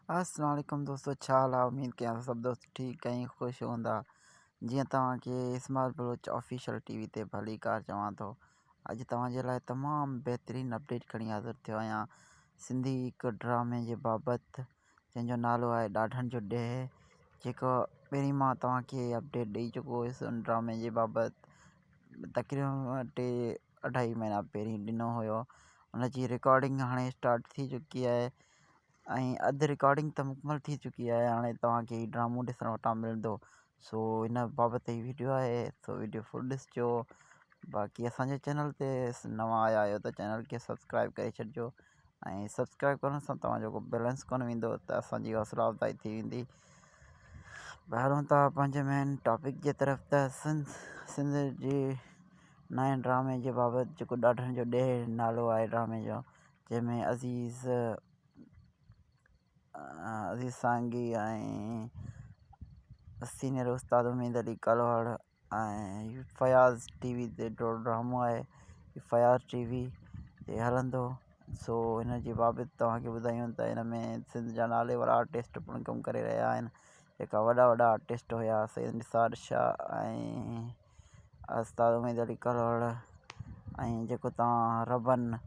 अस्सलाम वालेकुम दोस्तों, छा हाल आहे? उमेद कयां थो सभु दोस्त ठीकु ऐं ख़ुशि हूंदा। जीअं तव्हांखे स्मार्ट बलोच ऑफिशियल टीवी ते भली कार चवां थो। अॼु तव्हांजे लाइ तमामु बहितरीनु अपडेट खणी हाज़िर थियो आहियां सिंधी हिकु ड्रामे जे बाबति, जंहिंजो नालो आहे ॾाढनि जो ॾेह, जेको पहिरीं मां तव्हांखे अपडेट ॾेई चुको हुयुसि उन ड्रामे जे बाबति। तक़रीबन 2-2.5 महीना पहिरीं ॾिनो हुयो। उनजी रिकॉर्डिंग हाणे स्टार्ट थी चुकी आहे ऐं अधु रिकॉर्डिंग त मुकमल थी चुकी आहे। हाणे तव्हांखे हीउ ड्रामो ॾिसण वटां मिलंदो। सो हिन बाबति ही वीडियो आहे, सो वीडियो फुल ॾिसिजो। बाक़ी असांजे चैनल ते नवां आया आहियो त चैनल खे सब्सक्राइब करे छॾिजो ऐं सब्सक्राइब करण सां तव्हांजो को बैलेंस कोन वेंदो त असांजी हौसला अफ़ज़ाई थी वेंदी। हलूं था पंहिंजे मेन टॉपिक जे तरफ़। त सिंध जे नए ड्रामे जे बाबति, जेको ॾाढनि जो ॾेह नालो आहे ड्रामे जो, जंहिंमें अज़ीज़ सांगी ऐं सीनियर उस्ताद उमेद अली कलवाड़ ऐं फयाज़ टीवी ते ड्रामो आहे, फयाज़ टीवी ते हलंदो। सो हिन जे बाबति तव्हांखे ॿुधायूं त हिन में सिंध जा नाले वारा आर्टिस्ट पिणु कमु करे रहिया आहिनि। जेका वॾा वॾा आर्टिस्ट हुया, सैयद निसार शाह ऐं उस्ताद उमेद अली कलवाड़ ऐं जेको तव्हां रबन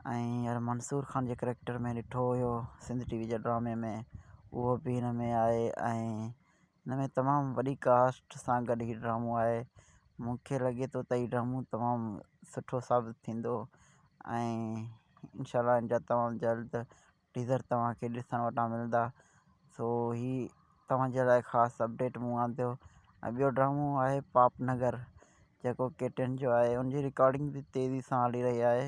ऐं मंसूर ख़ान जे करैक्टर में ॾिठो हुयो सिंध टीवी जे ड्रामे में, उहो बि हिन में आहे। ऐं हिन में तमामु वॾी कास्ट सां गॾु हीउ ड्रामो आहे। मूंखे लॻे थो त हीउ ड्रामो तमामु सुठो साबित थींदो ऐं इंशाअल्लाह हिन जा तमामु जल्द टीज़र तव्हांखे ॾिसण वटां मिलंदा। सो ही तव्हांजे लाइ ख़ासि अपडेट मूं आंदियो। ऐं ॿियो ड्रामो आहे पापनगर, जेको केटिन जो आहे। उनजी रिकॉर्डिंग बि तेज़ी सां हली रही आहे।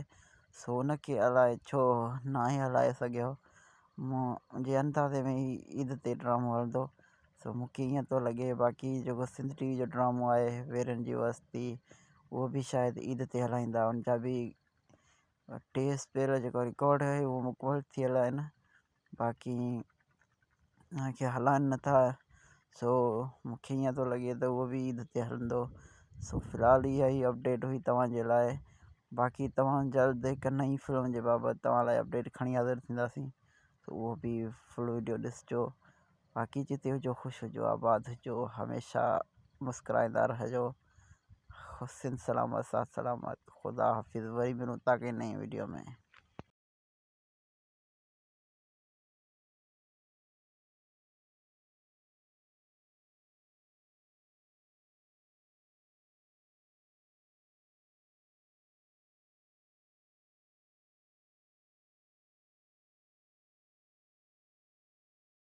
सो उनखे अलाए छो न ई हलाए सघियो। मुंहिंजे अंदाज़े में ही ईद ते ड्रामो हलंदो। सो मूंखे ईअं थो लॻे। बाक़ी जेको सिंध टीवी जो ड्रामो आहे वेरनि जी बस्ती, उहो बि शायदि ईद ते हलाईंदा। उनजा बि 2 स्पेल जेको रिकॉर्ड आहे उहो मुकमल थियल आहिनि, बाक़ी हुनखे हलाइनि नथा। सो मूंखे ईअं थो लॻे त उहो बि ईद ते हलंदो। सो फ़िलहालु इहा ई अपडेट हुई तव्हांजे लाइ। बाक़ी तमामु जल्द हिकु नई फिल्म जे बाबति तव्हां लाइ अपडेट खणी हाज़िर थींदासीं, त उहो बि फुल वीडियो ॾिसिजो। बाक़ी जिते हुजो ख़ुशि हुजो, आबाद हुजो, हमेशह मुस्कुराईंदा रहिजो। हुस्न सलामत साथ सलामत, ख़ुदा हाफ़िज़। वरी मिलूं था कि नई वीडियो में।